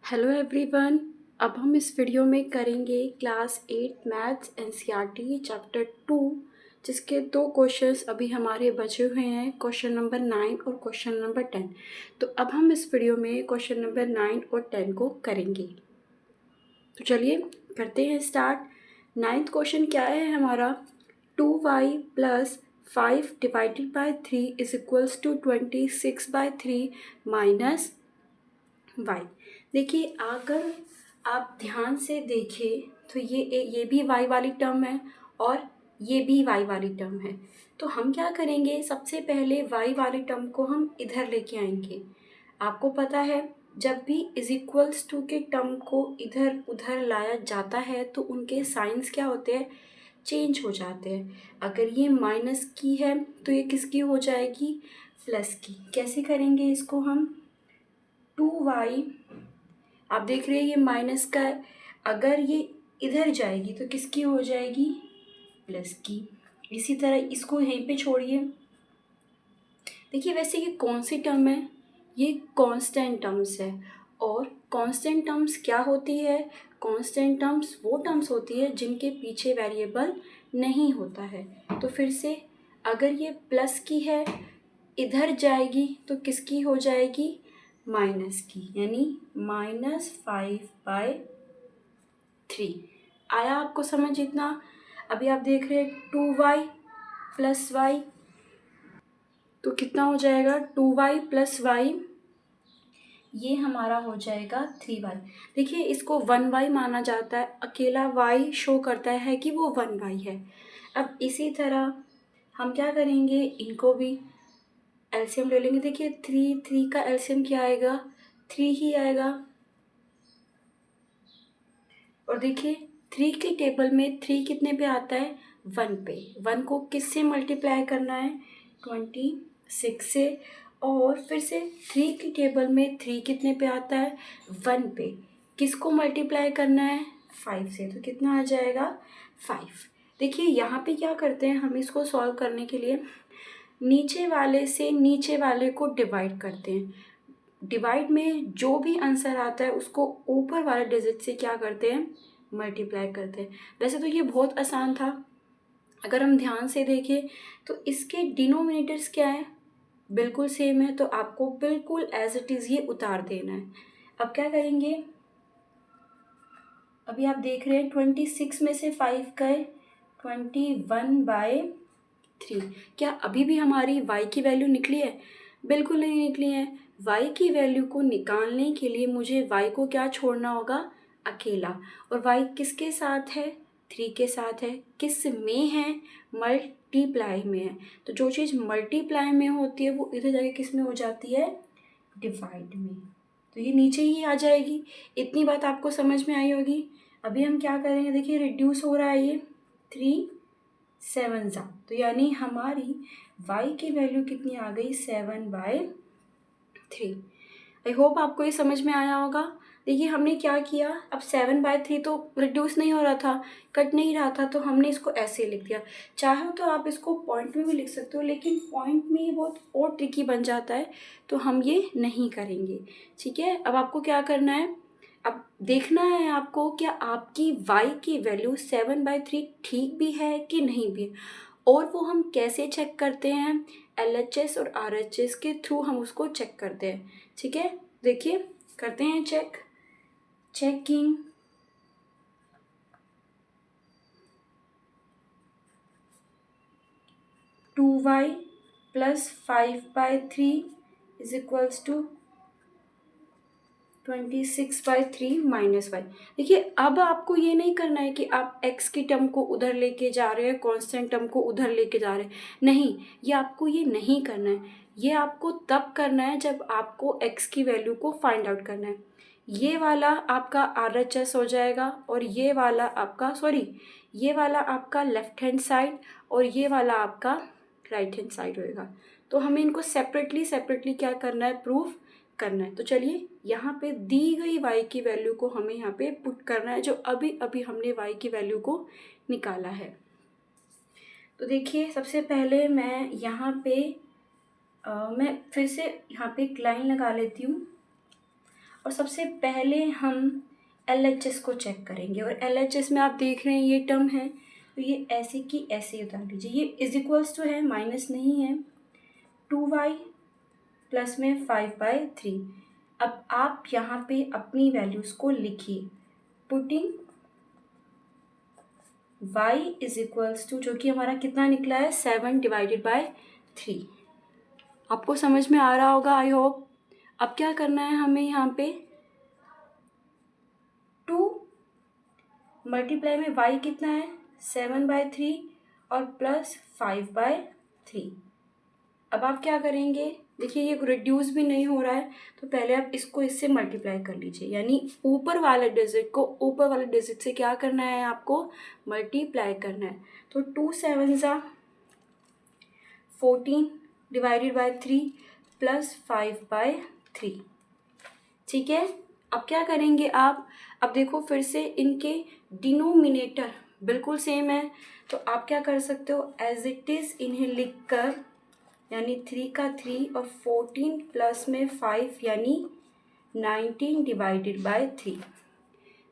Hello everyone. अब हम इस वीडियो में करेंगे क्लास 8 मैथ्स एनसीईआरटी चैप्टर 2, जिसके दो क्वेश्चंस अभी हमारे बचे हुए हैं, क्वेश्चन नंबर 9 और क्वेश्चन नंबर 10। तो अब हम इस वीडियो में क्वेश्चन नंबर 9 और 10 को करेंगे। तो चलिए करते हैं स्टार्ट। 9th क्वेश्चन क्या है हमारा, 2y plus 5 divided by 3 is equals to 26/3 minus y। देखिए, अगर आप ध्यान से देखें तो ये भी y वाली टर्म है और ये भी y वाली टर्म है। तो हम क्या करेंगे, सबसे पहले y वाली टर्म को हम इधर लेके आएंगे। आपको पता है, जब भी इज इक्वल्स टू के टर्म को इधर उधर लाया जाता है तो उनके साइंस क्या होते हैं, चेंज हो जाते हैं। अगर ये माइनस की है तो ये किसकी हो जाएगी, प्लस की। कैसे करेंगे इसको हम, 2y, आप देख रहे हैं ये माइनस का है, अगर ये इधर जाएगी तो किसकी हो जाएगी, प्लस की। इसी तरह इसको यहीं पे छोड़िए। देखिए, वैसे ये कौन सी टर्म है, ये कांस्टेंट टर्म्स है। और कांस्टेंट टर्म्स क्या होती है, कांस्टेंट टर्म्स वो टर्म्स होती है जिनके पीछे वेरिएबल नहीं होता है। तो फिर से, अगर ये प्लस की है, इधर जाएगी तो किसकी हो जाएगी, माइनस की, यानी -5/3। आया आपको समझ इतना। अभी आप देख रहे हैं 2y प्लस वाई, तो कितना हो जाएगा, 2y प्लस वाई, ये हमारा हो जाएगा 3y। देखिए, इसको 1y माना जाता है, अकेला y शो करता है कि वो 1y है। अब इसी तरह हम क्या करेंगे, इनको भी एलसीएम ले लेंगे। देखिए, 3 का एलसीएम क्या आएगा, 3 ही आएगा। और देखिए, 3 के टेबल में 3 कितने पे आता है, 1 पे। 1 को किससे मल्टीप्लाई करना है, 26 से। और फिर से 3 के टेबल में 3 कितने पे आता है, 1 पे। किसको मल्टीप्लाई करना है, 5 से। तो कितना आ जाएगा, 5। देखिए, यहाँ पे क्या करते हैं हम, इसको सॉल्व करने के लिए नीचे वाले से नीचे वाले को डिवाइड करते हैं। डिवाइड में जो भी आंसर आता है उसको ऊपर वाले डिजिट से क्या करते हैं, मल्टीप्लाई करते हैं। वैसे तो ये बहुत आसान था, अगर हम ध्यान से देखें तो इसके डिनोमिनेटर्स क्या है, बिल्कुल सेम है। तो आपको बिल्कुल एज इट इज़ ये उतार देना है। अब क्या करेंगे, अभी आप देख रहे हैं 26 में से 5 गए, 21/3। क्या अभी भी हमारी y की वैल्यू निकली है, बिल्कुल नहीं निकली है। y की वैल्यू को निकालने के लिए मुझे y को क्या छोड़ना होगा, अकेला। और y किसके साथ है, 3 के साथ है। किस में है, मल्टीप्लाई में है। तो जो चीज़ मल्टीप्लाई में होती है वो इधर जाके किस में हो जाती है, डिवाइड में। तो ये नीचे ही आ जाएगी। इतनी बात आपको समझ में आई होगी। अभी हम क्या करेंगे, देखिए रिड्यूस हो रहा है ये, 3 7 जा, तो यानी हमारी y की वैल्यू कितनी आ गई, 7/3। आई होप आपको ये समझ में आया होगा। देखिए, हमने क्या किया, अब 7/3 तो रिड्यूस नहीं हो रहा था, कट नहीं रहा था, तो हमने इसको ऐसे लिख दिया। चाहो तो आप इसको पॉइंट में भी लिख सकते हो, लेकिन पॉइंट में ये बहुत और ट्रिकी बन जाता है, तो हम ये नहीं करेंगे। ठीक है, अब आपको क्या करना है, अब देखना है आपको क्या आपकी y की वैल्यू 7/3 ठीक भी है कि नहीं भी। और वो हम कैसे चेक करते हैं, LHS और RHS के थ्रू हम उसको चेक करते हैं। ठीक है, देखिए करते हैं checking. Two Y plus 5/3 is equals to 26/3 minus Y. देखिए, अब आपको ये नहीं करना है कि आप x की टर्म को उधर लेके जा रहे हैं, कांस्टेंट टर्म को उधर लेके जा रहे हैं। नहीं, ये आपको ये नहीं करना है। ये आपको तब करना है जब आपको x की वैल्यू को फाइंड आउट करना है। ये वाला आपका RHS हो जाएगा, और ये वाला आपका ये वाला आपका लेफ्ट हैंड साइड, और ये वाला आपका राइट हैंड साइड होएगा। तो हमें इनको सेपरेटली क्या करना है, प्रूफ करना है। तो चलिए, यहाँ पे दी गई y की वैल्यू को हमें यहाँ पे पुट करना है, जो अभी अभी हमने y की वैल्यू को निकाला है। तो देखिए, सबसे पहले मैं यहाँ पे मैं फिर से यहाँ पे एक लाइन लगा लेती हूँ, और सबसे पहले हम LHS को चेक करेंगे। और LHS में आप देख रहे हैं ये टर्म है, तो ये ऐसे की ऐसे उतार लीजिए। ये इज इक्वल्स टू है, माइनस नहीं है, 2y प्लस में 5/3। अब आप यहाँ पे अपनी वैल्यूज़ को लिखिए, putting y is equals to, जो कि हमारा कितना निकला है, 7/3। आपको समझ में आ रहा होगा आई होप। अब क्या करना है हमें, यहाँ पे 2 मल्टीप्लाई में y कितना है, 7/3 और प्लस 5/3। अब आप क्या करेंगे, देखिए ये रिड्यूस भी नहीं हो रहा है, तो पहले आप इसको इससे मल्टीप्लाई कर लीजिए, यानी ऊपर वाले डिजिट को ऊपर वाले डिजिट से क्या करना है, आपको मल्टीप्लाई करना है। तो 2 7 14 डिवाइडेड बाय 3 प्लस 5/3। ठीक है, अब क्या करेंगे आप, अब देखो फिर से इनके डिनोमिनेटर बिल्कुल सेम है, तो आप क्या कर सकते हो, एज इट इज़ इन्हें लिख कर, यानी 3 का 3 और 14 प्लस में 5 यानी 19 डिवाइडेड बाय 3।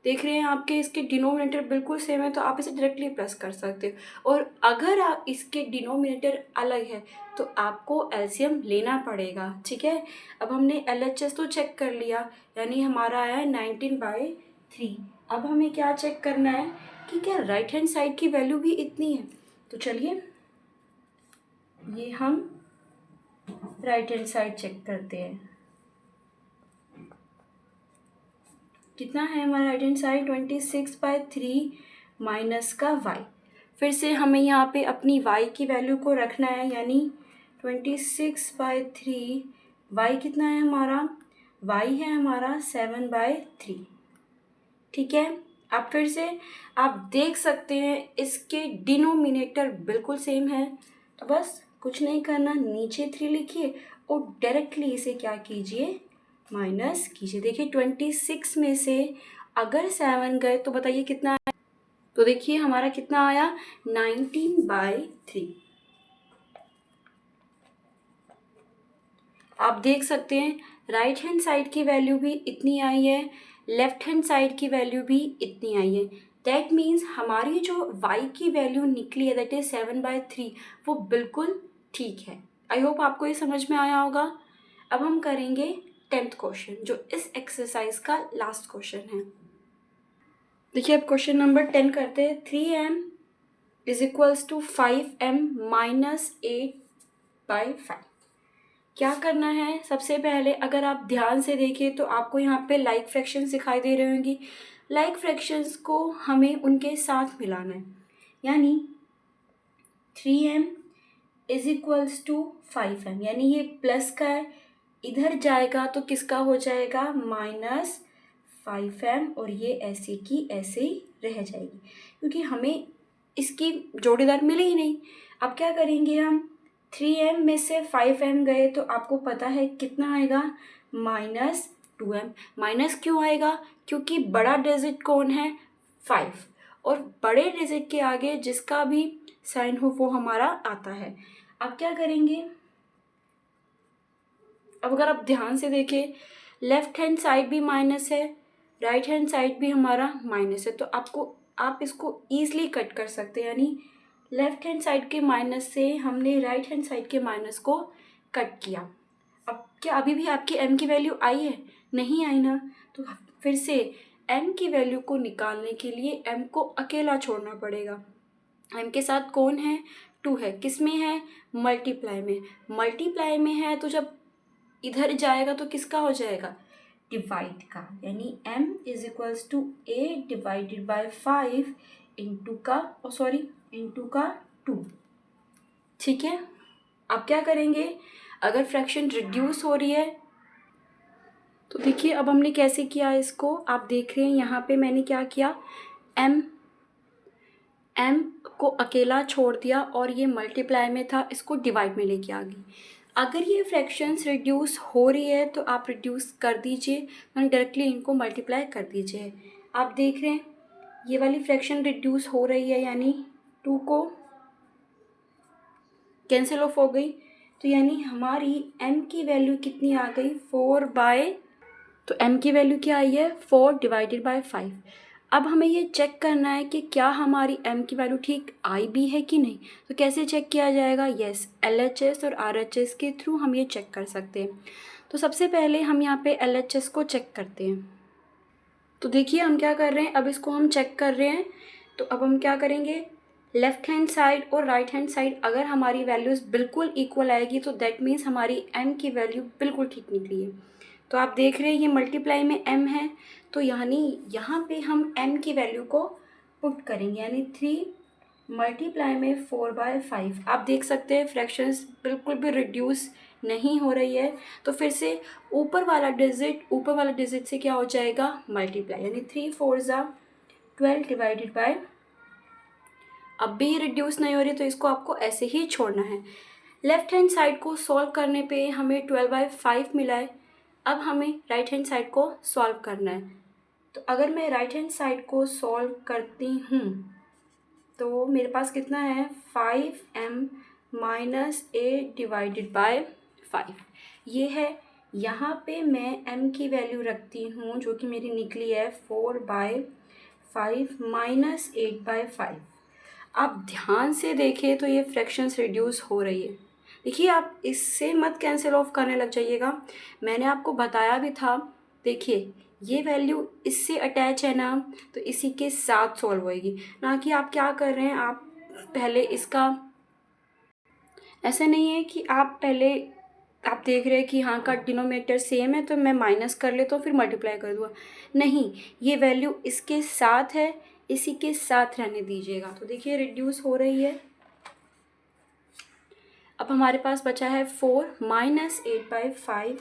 देख रहे हैं आपके इसके डिनोमिनेटर बिल्कुल सेम है, तो आप इसे डायरेक्टली प्लस कर सकते हो। और अगर आप इसके डिनोमिनेटर अलग है तो आपको एलसीएम लेना पड़ेगा। ठीक है, अब हमने LHS तो चेक कर लिया, यानी हमारा आया है 19/3। अब हमें क्या चेक करना है कि क्या राइट हैंड साइड की वैल्यू भी इतनी है। तो चलिए ये हम राइट हैंड साइड चेक करते हैं, कितना है हमारा राइट हैंड साइड, 26/3 माइनस का y। फिर से हमें यहाँ पे अपनी y की वैल्यू को रखना है, यानी 26/3, y कितना है हमारा, y है हमारा 7/3। ठीक है, अब फिर से आप देख सकते हैं इसके डिनोमिनेटर बिल्कुल सेम है, तो बस कुछ नहीं करना, नीचे 3 लिखिए और डायरेक्टली इसे क्या कीजिए, माइनस कीजिए। देखिए 26 में से अगर 7 गए तो बताइए कितना आया, तो देखिए हमारा कितना आया, 19/3। आप देख सकते हैं राइट हैंड साइड की वैल्यू भी इतनी आई है, लेफ्ट हैंड साइड की वैल्यू भी इतनी आई है। दैट मीन्स हमारी जो y की वैल्यू निकली है, दैट इज 7/3, वो बिल्कुल ठीक है। आई होप आपको ये समझ में आया होगा। अब हम करेंगे 10th क्वेश्चन, जो इस एक्सरसाइज का लास्ट क्वेश्चन है। देखिए अब क्वेश्चन नंबर 10 करते हैं। 3m is equals to 5m minus 8/5। क्या करना है, सबसे पहले अगर आप ध्यान से देखें तो आपको यहाँ पे लाइक फ्रैक्शंस दिखाई दे रही होंगी। लाइक फ्रैक्शंस को हमें उनके साथ मिलाना है, यानी 3m is equals to 5m, यानी ये प्लस का है, इधर जाएगा तो किसका हो जाएगा, -5m, और ये ऐसे की ऐसे ही रह जाएगी, क्योंकि हमें इसकी जोड़ीदार मिली ही नहीं। अब क्या करेंगे हम, 3m में से 5m गए तो आपको पता है कितना आएगा, -2m। माइनस क्यों आएगा, क्योंकि बड़ा डिजिट कौन है, 5, और बड़े डिजिट के आगे जिसका भी साइन हो वो हमारा आता है। अब क्या करेंगे, अब अगर आप ध्यान से देखें लेफ्ट हैंड साइड भी माइनस है, राइट हैंड साइड भी हमारा माइनस है, तो आप इसको ईजिली कट कर सकते हैं, यानी लेफ्ट हैंड साइड के माइनस से हमने राइट हैंड साइड के माइनस को कट किया। अब क्या अभी भी आपकी m की वैल्यू आई है, नहीं आई ना, तो फिर से m की वैल्यू को निकालने के लिए m को अकेला छोड़ना पड़ेगा। m के साथ कौन है, 2 है, किस में है, मल्टीप्लाई में। मल्टीप्लाई में है तो जब इधर जाएगा तो किसका हो जाएगा, डिवाइड का, यानी m is equals to 8 divided by 5 into का 2। ठीक है, अब क्या करेंगे, अगर फ्रैक्शन रिड्यूस हो रही है तो देखिए अब हमने कैसे किया इसको, आप देख रहे हैं यहाँ पे मैंने क्या किया, m को अकेला छोड़ दिया और ये मल्टीप्लाई में था, इसको डिवाइड में लेके आ गई। अगर ये फ्रैक्शंस रिड्यूस हो रही है तो आप रिड्यूस कर दीजिए, यानी डायरेक्टली इनको मल्टीप्लाई कर दीजिए। आप देख रहे हैं ये वाली फ्रैक्शन रिड्यूस हो रही है, यानी 2 को कैंसिल ऑफ हो गई, तो यानी हमारी m की वैल्यू कितनी आ गई, 4/2। तो m की वैल्यू क्या आई है 4 डिवाइडेड बाय 5। अब हमें ये चेक करना है कि क्या हमारी m की वैल्यू ठीक आई भी है कि नहीं। तो कैसे चेक किया जाएगा, यस LHS और RHS के थ्रू हम ये चेक कर सकते हैं। तो सबसे पहले हम यहाँ पे LHS को चेक करते हैं। तो देखिए हम क्या कर रहे हैं, अब इसको हम चेक कर रहे हैं। तो अब हम क्या करेंगे, लेफ्ट हैंड साइड और राइट हैंड साइड अगर हमारी वैल्यूज़ बिल्कुल इक्वल आएगी तो दैट मीन्स हमारी m की वैल्यू बिल्कुल ठीक निकली है। तो आप देख रहे हैं ये मल्टीप्लाई में m है, तो यानी यहाँ पे हम m की वैल्यू को पुट करेंगे, यानी 3 मल्टीप्लाई में 4/5। आप देख सकते हैं फ्रैक्शंस बिल्कुल भी रिड्यूस नहीं हो रही है। तो फिर से ऊपर वाला डिजिट से क्या हो जाएगा, मल्टीप्लाई, यानी 3 4 12 डिवाइडेड बाय, अब भी ये रिड्यूस नहीं हो रही तो इसको आपको ऐसे ही छोड़ना है। लेफ्ट हैंड साइड को सॉल्व करने पे हमें 12/5 मिला है। अब हमें राइट हैंड साइड को सॉल्व करना है। तो अगर मैं राइट हैंड साइड को सॉल्व करती हूँ तो मेरे पास कितना है 5m माइनस 8 डिवाइडेड बाय 5 ये है। यहाँ पे मैं m की वैल्यू रखती हूँ जो कि मेरी निकली है 4/5 माइनस 8/5। आप ध्यान से देखें तो ये फ्रैक्शंस रिड्यूस हो रही है। देखिए आप इससे मत कैंसिल ऑफ करने लग जाइएगा, मैंने आपको बताया भी था। देखिए ये वैल्यू इससे अटैच है ना, तो इसी के साथ सॉल्व होएगी, ना कि आप क्या कर रहे हैं, आप पहले इसका, ऐसा नहीं है कि आप पहले आप देख रहे हैं कि हाँ का डिनोमिनेटर सेम है तो मैं माइनस कर लेता हूँ फिर मल्टीप्लाई कर दूँगा, नहीं, ये वैल्यू इसके साथ है, इसी के साथ रहने दीजिएगा। तो देखिए रिड्यूस हो रही है। अब हमारे पास बचा है 4 माइनस 8/5।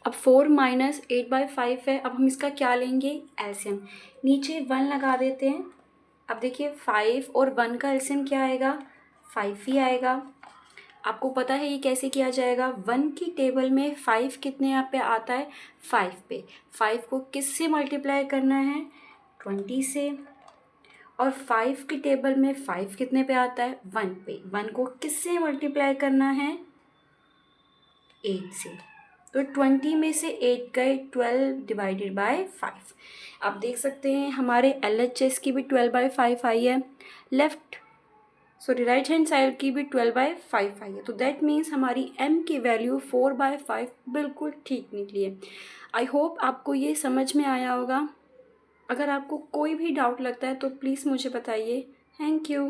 अब 4 माइनस 8/5 है, अब हम इसका क्या लेंगे, एलसीएम। नीचे 1 लगा देते हैं। अब देखिए 5 और 1 का एलसीएम क्या आएगा, 5 ही आएगा। आपको पता है ये कैसे किया जाएगा, 1 की टेबल में 5 कितने यहाँ पे आता है, 5 पे। 5 को किस से मल्टीप्लाई करना है, 20 से। और 5 की टेबल में 5 कितने पे आता है, 1 पे। 1 को किस से मल्टीप्लाई करना है, 8 से। तो 20 में से 8 गए, 12 डिवाइडेड बाय 5। आप देख सकते हैं हमारे LHS की भी 12/5 आई है, राइट हैंड साइड की भी 12/5 आई है। तो दैट मीन्स हमारी m की वैल्यू 4/5 बिल्कुल ठीक निकली है। आई होप आपको ये समझ में आया होगा। अगर आपको कोई भी डाउट लगता है तो प्लीज़ मुझे बताइए। Thank you.